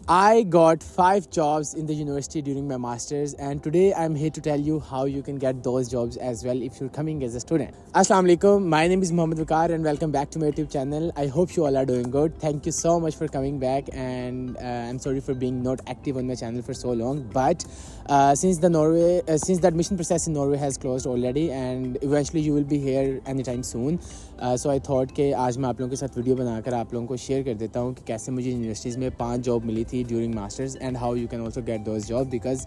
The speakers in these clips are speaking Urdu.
I got 5 jobs in the university during my masters, and today I'm here to tell you how you can get those jobs as well if you're coming as a student. Assalamu alaikum, my name is Mohammed Waqar and welcome back to my YouTube channel. I hope you all are doing good. Thank you so much for coming back, and I'm sorry for being not active on my channel for so long, but since the admission process in Norway has closed already and eventually you will be here anytime soon, so I thought کہ آج میں آپ لوگوں کے ساتھ ویڈیو بنا کر آپ لوگوں کو شیئر کر دیتا ہوں کہ کیسے مجھے یونیورسٹیز میں 5 جاب ملی تھی during masters and how you can also get those job. Because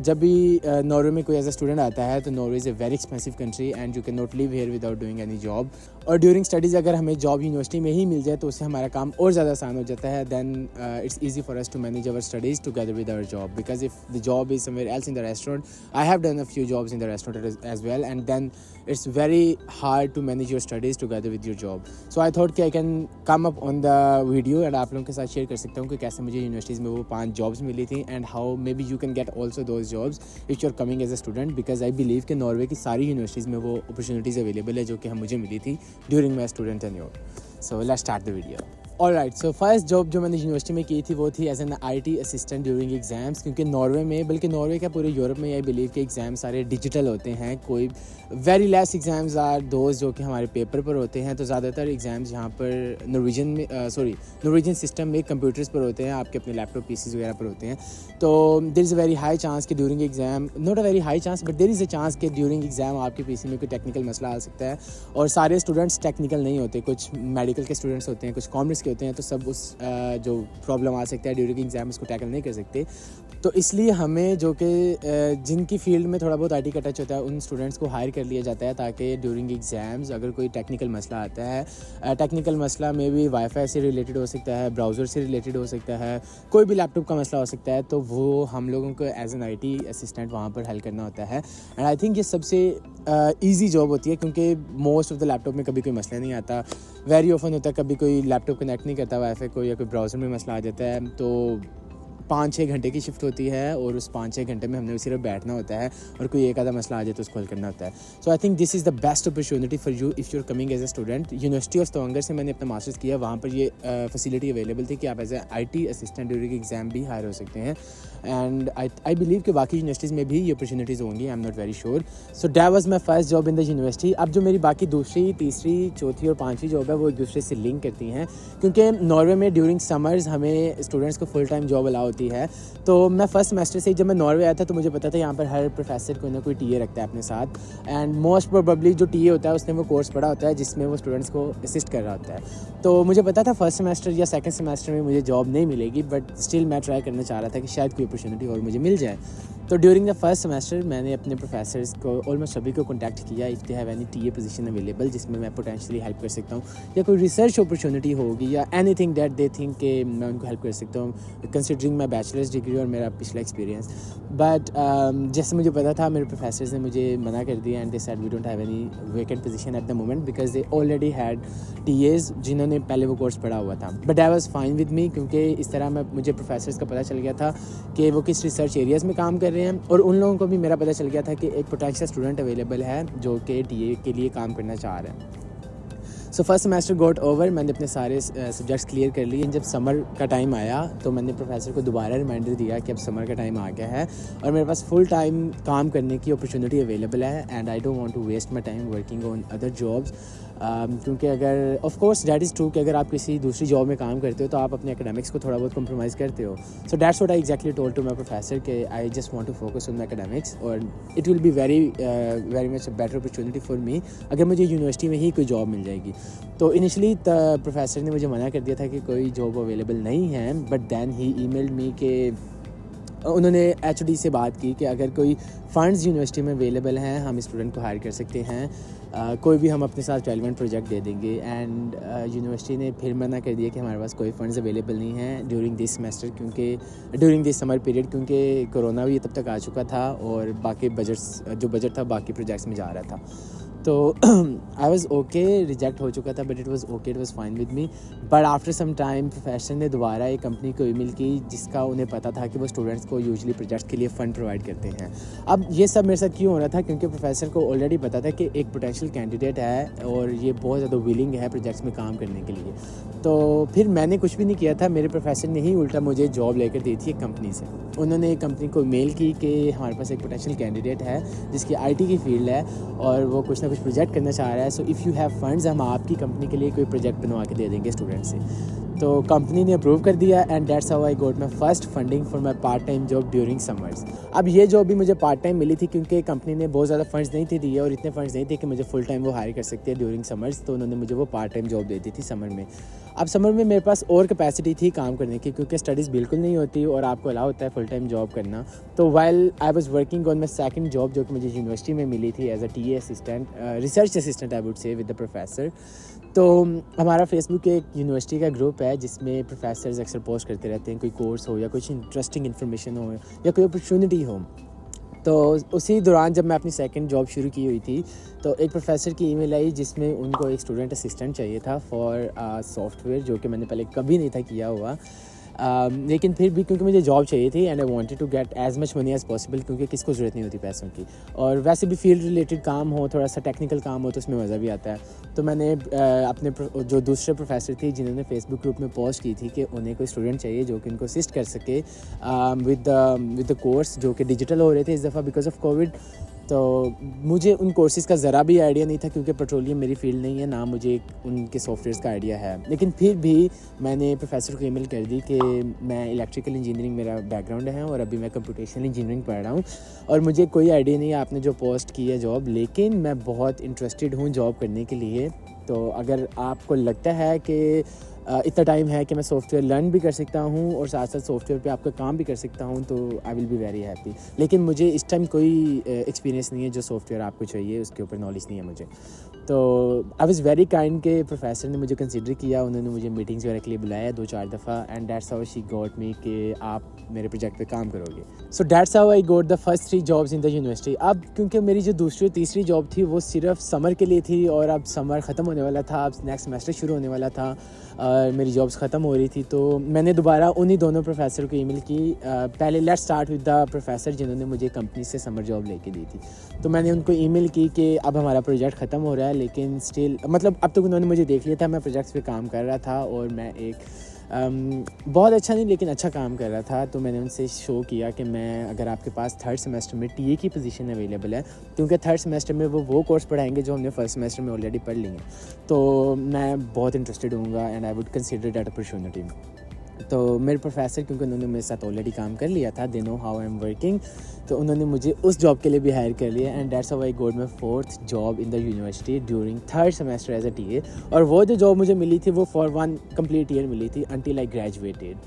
جب بھی ناروے میں کوئی ایز اے اسٹوڈنٹ آتا ہے تو Norway is a very expensive country and you can not live here without doing any job. اور ڈیورنگ اسٹڈیز اگر ہمیں جاب یونیورسٹی میں ہی مل جائے تو اس سے ہمارا کام اور زیادہ آسان ہو جاتا ہے. Then it's easy for us to manage over studies together with our job, because of the job is somewhere else in the restaurant, I have done a few jobs in the restaurant as well, and then it's very hard to manage your studies together with your job. So I thought I can come up on the video and آپ لوگوں کے ساتھ شیئر کر سکتا ہوں کہ کیسے مجھے یونیورسٹیز میں وہ 5 جابس ملی تھیں and how maybe you can get also those jobs if you're coming as a student, because I believe کہ ناروے کی ساری یونیورسٹیز میں وہ اپرچونیٹیز اویلیبل ہے جو کہ مجھے ملی تھی during my student tenure. So let's start the video. Alright, so first job جو میں نے یونیورسٹی میں کی تھی وہ تھی as an IT assistant during exams. کیونکہ ناروے میں, بلکہ ناروے کا پورے یورپ میں, آئی بلیو کہ ایگزام سارے ڈیجیٹل ہوتے ہیں. کوئی very less exams are those جو کہ ہمارے پیپر پر ہوتے ہیں. تو زیادہ تر ایگزامز یہاں پر نورویجن سسٹم میں کمپیوٹرز پر ہوتے ہیں, آپ کے اپنے لیپ ٹاپ PCs وغیرہ پر ہوتے ہیں. تو دیر از اے ویری ہائی چانس کہ during exam, not a very high chance but there is a chance کہ ڈیورنگ ایگزام آپ کے PC میں کوئی ٹیکنیکل مسئلہ آ سکتا ہے. اور سارے اسٹوڈنٹس ٹیکنیکل نہیں ہوتے, کچھ میڈیکل کے اسٹوڈنٹس ہوتے ہیں, کچھ کامرس کے ہوتے ہیں, تو سب اس جو پرابلم آ سکتا ہے ڈیورنگ ایگزام اس کو ٹیکل نہیں کر سکتے. تو اس لیے ہمیں جو کہ جن کی فیلڈ میں تھوڑا بہت IT کا ٹچ ہوتا ہے ان اسٹوڈنٹس کو ہائر کر لیا جاتا ہے تاکہ ڈیورنگ ایگزامز اگر کوئی ٹیکنیکل مسئلہ آتا ہے, ٹیکنیکل مسئلہ میں بھی وائی فائی سے ریلیٹڈ ہو سکتا ہے, براؤزر سے ریلیٹڈ ہو سکتا ہے, کوئی بھی لیپ ٹاپ کا مسئلہ ہو سکتا ہے, تو وہ ہم لوگوں کو ایز این IT اسسٹنٹ وہاں پر حل کرنا ہوتا ہے. اینڈ آئی تھنک یہ سب سے ایزی جاب ہوتی ہے کیونکہ most of the laptop میں کبھی کوئی مسئلہ نہیں آتا. ویری اوفن ہوتا ہے کبھی کوئی لیپ ٹاپ کنیکٹ نہیں کرتا وائی فائی کو, یا کوئی براؤزر میں مسئلہ آ جاتا ہے. تو 5-6 گھنٹے کی شفٹ ہوتی ہے اور اس 5-6 گھنٹے میں ہم نے صرف بیٹھنا ہوتا ہے, اور کوئی ایک آدھا مسئلہ آ جائے تو اس کو حل کرنا ہوتا ہے. So I think this is the best opportunity for you if you are coming as a student. University of Stavanger سے میں نے اپنا ماسٹرز کیا, وہاں پر یہ فیسلٹی اویلیبل تھی کہ آپ as a IT assistant during exam بھی ہائر ہو سکتے ہیں. اینڈ آئی بلیو کہ باقی یونیورسٹیز میں بھی یہ اپرچونیٹیز ہوں گی, I am not very sure. So that was my first job in the university. اب جو میری باقی دوسری, تیسری, چوتھی اور 5ویں جاب ہے وہ ایک دوسرے سے لنک کرتی ہیں, کیونکہ ناروے میں ڈیورنگ سمرز ہمیں اسٹوڈنٹس کو فل ٹائم جاب الاؤ ہوتی ہے. تو میں فرسٹ سیمسٹر سے جب میں ناروے آیا تھا تو مجھے پتا تھا یہاں پر ہر پروفیسر کوئی نہ کوئی TA رکھتا ہے اپنے ساتھ, اینڈ موسٹ پروبیبلی جو TA ہوتا ہے اس نے وہ کورس پڑھا ہوتا ہے جس میں وہ اسٹوڈنٹس کو اسسٹ کر رہا ہوتا ہے. تو مجھے پتا تھا فرسٹ سیمسٹر یا سیکنڈ سیمسٹر میں مجھے جاب نہیں ملے گی, بٹ اسٹل میں ٹرائی کرنا چاہ رہا تھا کہ شاید کوئی اپرچونیٹی اور مجھے مل جائے. تو ڈیورنگ دا فرسٹ سیمسٹر میں نے اپنے پروفیسرز کو آلموسٹ سبھی کو کانٹیکٹ کیا if they have any TA position available جس میں پوٹینشلی ہیلپ کر سکتا ہوں, یا کوئی ریسرچ اپرچونیٹی ہوگی, یا any thing that they think کہ میں ان کو ہیلپ کر سکتا ہوں کنسیڈرنگ مائی بیچلرز ڈگری اور میرا پچھلا ایکسپیرینس. بٹ جیسے مجھے پتا تھا میرے پروفیسرز نے مجھے منع کر دیا, and they said we don't have any vacant position at the moment because they already had TAs جنہوں نے پہلے وہ کورس پڑھا ہوا تھا. But I was fine with me, کیونکہ اس طرح مجھے پروفیسرز کا پتہ چل گیا تھا کہ وہ کس ریسرچ ایریاز میں کام کر رہے ہیں, اور ان لوگوں کو بھی میرا پتہ چل گیا تھا کہ ایک پوٹینشیل اسٹوڈنٹ اویلیبل ہے جو کہ TA کے لیے کام کرنا چاہ رہے ہیں. سو فرسٹ سیمسٹر گوٹ اوور, میں نے اپنے سارے سبجیکٹس کلیئر کر لیے. جب سمر کا ٹائم آیا تو میں نے پروفیسر کو دوبارہ ریمائنڈر دیا کہ اب سمر کا ٹائم آ گیا ہے اور میرے پاس فل ٹائم کام کرنے کی اپرچونیٹی اویلیبل ہے, and I don't want to waste my time working on other jobs. کیونکہ اگر of course that is true کہ اگر آپ کسی دوسری جاب میں کام کرتے ہو تو آپ اپنے اکیڈمکس کو تھوڑا بہت کمپرومائز کرتے ہو. So that's what I exactly told to my professor کہ I just want to focus on my academics, اور it will be very much better opportunity for me اگر مجھے یونیورسٹی میں ہی کوئی جاب مل جائے گی. تو انیشلی پروفیسر نے مجھے منع کر دیا تھا کہ کوئی جاب اویلیبل نہیں ہے, but then he E mailed می کہ انہوں نے HOD سے بات کی کہ اگر کوئی فنڈز یونیورسٹی میں اویلیبل ہیں ہم اسٹوڈنٹ کو ہائر کر سکتے ہیں, کوئی بھی ہم اپنے ساتھ ریلیونٹ پروجیکٹ دے دیں گے. اینڈ یونیورسٹی نے پھر منع کر دیا کہ ہمارے پاس کوئی فنڈز اویلیبل نہیں ہیں ڈیورنگ دس سیمسٹر, کیونکہ ڈیورنگ دس سمر پیریڈ, کیونکہ کرونا بھی تب تک آ چکا تھا اور باقی جو بجٹ تھا باقی پروجیکٹس میں جا رہا تھا. تو آئی واز اوکے, ریجیکٹ ہو چکا تھا but it was okay, it was fine with me. But after some time professor نے دوبارہ ایک کمپنی کو ای میل کی جس کا انہیں پتہ تھا کہ وہ اسٹوڈنٹس کو یوزلی پروجیکٹس کے لیے فنڈ پرووائڈ کرتے ہیں. اب یہ سب میرے ساتھ کیوں ہو رہا تھا, کیونکہ پروفیسر کو آلریڈی پتہ تھا کہ ایک پوٹینشیل کینڈیڈیٹ ہے اور یہ بہت زیادہ ولنگ ہے پروجیکٹس میں کام کرنے کے لیے. تو پھر میں نے کچھ بھی نہیں کیا تھا, میرے پروفیسر نے ہی الٹا مجھے جاب لے کر دی تھی ایک کمپنی سے. انہوں نے ایک کمپنی کو میل کی کہ ہمارے پاس ایک پوٹینشیل کینڈیڈیٹ ہے جس کی آئی ٹی کی فیلڈ ہے اور وہ کچھ نہ کچھ پروجیکٹ کرنا چاہ رہا ہے, so if you have funds ہم آپ کی کمپنی کے لیے کوئی پروجیکٹ بنوا کے دے دیں گے اسٹوڈنٹ سے. تو کمپنی نے اپروو کر دیا and that's how I got my first funding for my part time job during summers. اب یہ جاب بھی مجھے پارٹ ٹائم ملی تھی کیونکہ کمپنی نے بہت زیادہ فنڈز نہیں تھے دیے اور اتنے فنڈز نہیں تھے کہ مجھے فل ٹائم وہ ہائر کر سکتے ہیں ڈیورنگ سمرز, تو انہوں نے مجھے وہ پارٹ ٹائم جاب دے دی تھی سمر میں. اب سمر میں میرے پاس اور کیپیسٹی تھی کام کرنے کی کیونکہ اسٹڈیز بالکل نہیں ہوتی اور آپ کو الاؤ ہوتا ہے فل ٹائم جاب کرنا. تو while I was working on my second job جو کہ مجھے یونیورسٹی میں ملی تھی as A T A assistant, research assistant I would say with the professor. تو ہمارا فیس بک ایک یونیورسٹی کا گروپ ہے جس میں پروفیسرز اکثر پوسٹ کرتے رہتے ہیں, کوئی کورس ہو یا کچھ انٹرسٹنگ انفارمیشن ہو یا کوئی اپرچونیٹی ہو. تو اسی دوران جب میں اپنی سیکنڈ جاب شروع کی ہوئی تھی تو ایک پروفیسر کی ای میل آئی جس میں ان کو ایک اسٹوڈنٹ اسسٹنٹ چاہیے تھا فار سافٹ ویئر, جو کہ میں نے پہلے کبھی نہیں تھا کیا ہوا. لیکن پھر بھی کیونکہ مجھے جاب چاہیے تھی and I wanted to get as much money as possible, کیونکہ کس کو ضرورت نہیں ہوتی پیسوں کی, اور ویسے بھی فیلڈ ریلیٹڈ کام ہو, تھوڑا سا ٹیکنیکل کام ہو تو اس میں مزہ بھی آتا ہے. تو میں نے اپنے جو دوسرے پروفیسر تھی جنہوں نے فیس بک گروپ میں پوسٹ کی تھی کہ انہیں کوئی اسٹوڈنٹ چاہیے جو کہ ان کو اسسٹ کر سکے ود دا کورس جو کہ ڈیجیٹل ہو رہے تھے اس دفعہ بیکاز آف کووڈ. تو مجھے ان کورسز کا ذرا بھی آئیڈیا نہیں تھا کیونکہ پیٹرولیم میری فیلڈ نہیں ہے, نہ مجھے ان کے سافٹ ویئرس کا آئیڈیا ہے. لیکن پھر بھی میں نے پروفیسر کو ای میل کر دی کہ میں الیکٹریکل انجینئرنگ میرا بیک گراؤنڈ ہے اور ابھی میں کمپیوٹیشنل انجینئرنگ پڑھ رہا ہوں اور مجھے کوئی آئیڈیا نہیں ہے آپ نے جو پوسٹ کی ہے جاب, لیکن میں بہت انٹرسٹڈ ہوں جاب کرنے کے لیے. تو اگر آپ کو لگتا ہے کہ اتنا ٹائم ہے کہ میں سافٹ ویئر لرن بھی کر سکتا ہوں اور ساتھ ساتھ سافٹ ویئر پہ آپ کا کام بھی کر سکتا ہوں تو آئی ول بی ویری ہیپی. لیکن مجھے اس ٹائم کوئی ایکسپیرینس نہیں ہے جو سافٹ ویئر آپ کو چاہیے اس کے اوپر نالج نہیں ہے مجھے. تو آئی واز ویری کائنڈ کہ پروفیسر نے مجھے کنسیڈر کیا, انہوں نے مجھے میٹنگس وغیرہ کے لیے بلایا 2-4 دفعہ and that's how she got me کہ آپ میرے پروجیکٹ پہ کام کرو گے. So that's how I got the first 3 jobs in the university. اب کیونکہ میری جو دوسری تیسری جاب تھی وہ صرف سمر کے لیے تھی اور اب سمر ختم ہونے والا تھا, اب نیکسٹ سیمسٹر شروع ہونے والا تھا, میری جابس ختم ہو رہی تھی. تو میں نے دوبارہ انہی دونوں پروفیسر کو ای میل کی. پہلے let's start with the professor جنہوں نے مجھے کمپنی سے سمر جاب لے کے دی تھی. تو میں نے ان کو ای میل کی کہ اب ہمارا پروجیکٹ ختم ہو رہا ہے لیکن اسٹل مطلب اب تک انہوں نے مجھے دیکھ لیا تھا, میں پروجیکٹس پہ کام کر رہا تھا اور میں ایک بہت اچھا نہیں لیکن اچھا کام کر رہا تھا. تو میں نے ان سے شو کیا کہ میں اگر آپ کے پاس 3rd سیمسٹر میں ٹی اے کی پوزیشن اویلیبل ہے, کیونکہ 3rd سیمسٹر میں وہ کورس پڑھائیں گے جو ہم نے 1st سیمسٹر میں آلریڈی پڑھ لی ہیں, تو میں بہت انٹرسٹڈ ہوں گا and I would consider that opportunity. تو میرے پروفیسر کیونکہ انہوں نے میرے ساتھ آلریڈی کام کر لیا تھا, they know how I am working, تو انہوں نے مجھے اس جاب کے لیے بھی ہائر کر لیا and that's how I got my 4th job in the university during 3rd semester as A T A. اور وہ جو جاب مجھے ملی تھی وہ فار 1 کمپلیٹ ایئر ملی تھی until I graduated.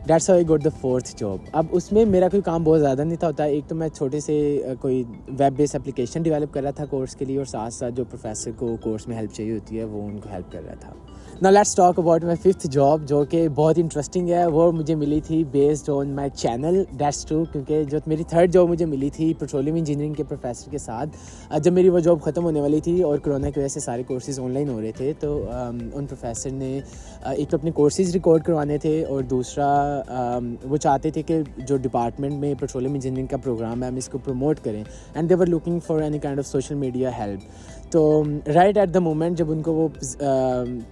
That's how I got the 4th job. اب اس میں میرا کوئی کام بہت زیادہ نہیں تھا ہوتا, ایک تو میں چھوٹے سے کوئی ویب بیس اپلیکیشن ڈیولپ کر رہا تھا کورس کے لیے اور ساتھ ساتھ جو پروفیسر کو کورس میں ہیلپ چاہیے ہوتی ہے وہ ان کو ہیلپ کر رہا تھا. Now let's talk about my 5th job جو کہ بہت انٹرسٹنگ ہے. وہ مجھے ملی تھی based on my channel, that's true, کیونکہ جو میری 3rd جاب مجھے ملی تھی پیٹرولیم انجینئرنگ کے پروفیسر کے ساتھ, جب میری وہ جاب ختم ہونے والی تھی اور کرونا کی وجہ سے سارے کورسز آن لائن ہو رہے تھے, تو ان پروفیسر نے ایک تو اپنے کورسز ریکارڈ کروانے تھے اور دوسرا وہ چاہتے تھے کہ جو ڈپارٹمنٹ میں پیٹرولیم انجینئرنگ کا پروگرام ہے ہم اس کو پروموٹ کریں and they were looking for any kind of social media help. تو رائٹ ایٹ دا مومنٹ جب ان کو وہ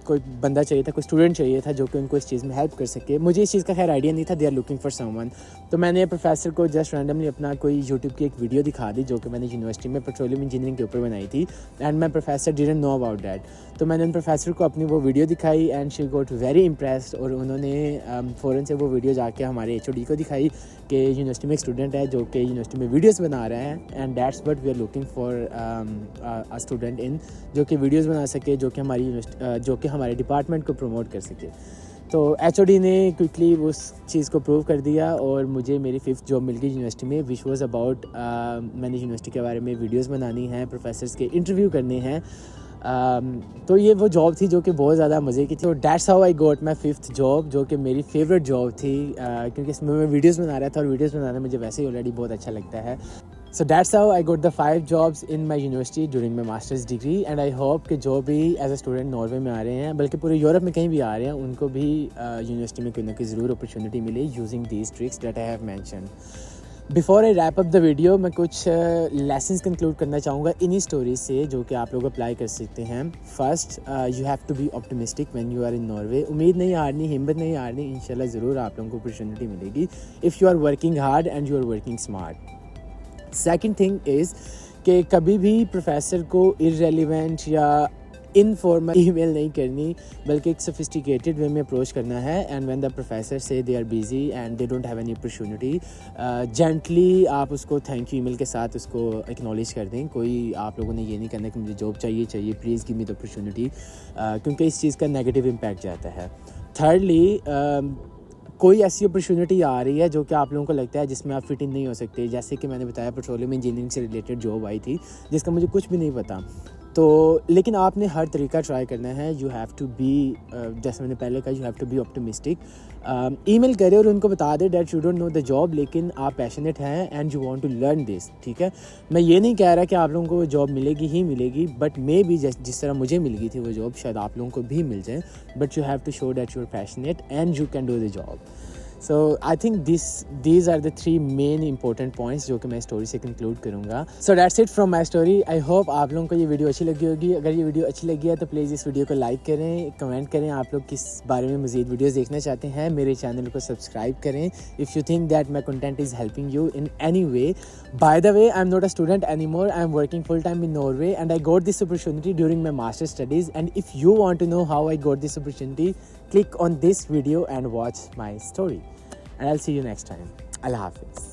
کوئی بندہ چاہیے تھا, کوئی اسٹوڈنٹ چاہیے تھا جو کہ ان کو اس چیز میں ہیلپ کر سکے, مجھے اس چیز کا خیر آئیڈیا نہیں تھا, they are looking for someone. تو میں نے پروفیسر کو جسٹ رینڈملی اپنا کوئی یوٹیوب کی ایک ویڈیو دکھا دی جو کہ میں نے یونیورسٹی میں پیٹرولیم انجینئرنگ کے اوپر بنائی تھی and my professor didn't know about that. تو میں نے ان پروفیسر کو اپنی وہ ویڈیو دکھائی and she got very impressed, اور انہوں نے فوراً سے وہ ویڈیو جا کے ہمارے ایچ او ڈی کو دکھائی کہ یونیورسٹی میں ایک اسٹوڈنٹ ہے جو کہ یونیورسٹی میں ویڈیوز بنا رہا ہے and that's what we are looking for a student ان جو کہ ویڈیوز بنا سکے جو کہ ہمارے ڈپارٹمنٹ کو پروموٹ کر سکے. تو ایچ او ڈی نے کوئکلی اس چیز کو پروو کر دیا اور مجھے میری 5th جاب مل گئی یونیورسٹی میں, وچ واز اباؤٹ میں نے یونیورسٹی کے بارے میں ویڈیوز بنانی ہیں, پروفیسرس کے انٹرویو کرنے ہیں. تو یہ وہ جاب تھی جو کہ بہت زیادہ مزے کی تھی. اور that's how I got my 5th job جو کہ میری فیوریٹ جاب تھی, کیونکہ اس میں ویڈیوز بنا رہا تھا اور ویڈیوز بنانا مجھے ویسے ہی آلریڈی بہت اچھا لگتا ہے. So that's how I got the 5 jobs in my university during my master's degree, and I hope کہ جو بھی ایز اے اسٹوڈنٹ ناروے میں آ رہے ہیں بلکہ پورے یورپ میں کہیں بھی آ رہے ہیں ان کو بھی یونیورسٹی میں کوئی نہ کوئی ضرور اپرچونیٹی ملے using these tricks that I have mentioned. Before I wrap up the video میں کچھ لیسنس کنکلوڈ کرنا چاہوں گا انہی اسٹوریز سے جو کہ آپ لوگ اپلائی کر سکتے ہیں. First, you have to be optimistic when you are in Norway. امید نہیں ہارنی, ہمت نہیں ہارنی, انشاءاللہ ضرور آپ لوگوں کو اپرچونیٹی ملے گی if you are working hard and you are working smart. Second thing is کہ کبھی بھی پروفیسر کو ارریلیونٹ یا انفارمل ای میل نہیں کرنی بلکہ ایک سفسٹیکیٹڈ وے میں اپروچ کرنا ہے. اینڈ وین دا پروفیسر سے they are busy and they don't have any opportunity, gently آپ اس کو تھینک یو ای میل کے ساتھ اس کو اکنالج کر دیں. کوئی آپ لوگوں نے یہ نہیں کرنا کہ مجھے جاب چاہیے please give me the opportunity, کیونکہ اس چیز کا نیگیٹو امپیکٹ جاتا ہے. تھرڈلی, کوئی ایسی اپرچونیٹی آ رہی ہے جو کہ آپ لوگوں کو لگتا ہے جس میں آپ فٹ ان نہیں ہو سکتے, جیسے کہ میں نے بتایا پیٹرولیم انجینئرنگ سے ریلیٹڈ جاب آئی تھی جس کا مجھے کچھ بھی نہیں پتا, تو لیکن آپ نے ہر طریقہ ٹرائی کرنا ہے. یو ہیو ٹو بی, جیسے میں نے پہلے کہا, you have to be optimistic. Email کرے اور ان کو بتا دے that you don't know the job لیکن آپ پیشنیٹ ہیں and you want to learn this. ٹھیک ہے, میں یہ نہیں کہہ رہا کہ آپ لوگوں کو جاب ملے گی ہی ملے گی, بٹ مے بی جس طرح مجھے مل گئی تھی وہ جاب شاید آپ لوگوں کو بھی مل جائیں, but you have to show that you are passionate and you can do the job. So I think these are the 3 main important points جو کہ میں اسٹوری سے کنکلوڈ کروں گا. So that's it from my story. I hope آپ لوگوں کو یہ ویڈیو اچھی لگی ہوگی. اگر یہ ویڈیو اچھی لگی ہے تو پلیز اس ویڈیو کو لائک کریں, کمنٹ کریں آپ لوگ کس بارے میں مزید ویڈیوز دیکھنا چاہتے ہیں. میرے چینل کو سبسکرائب کریں if you think that my content is helping you in any way. By the way, I'm not a student anymore. I'm working full time in Norway and I got this opportunity during my master studies. And if you want to know how I got this opportunity, click on this video and watch my story. And I'll see you next time. Allah Hafiz.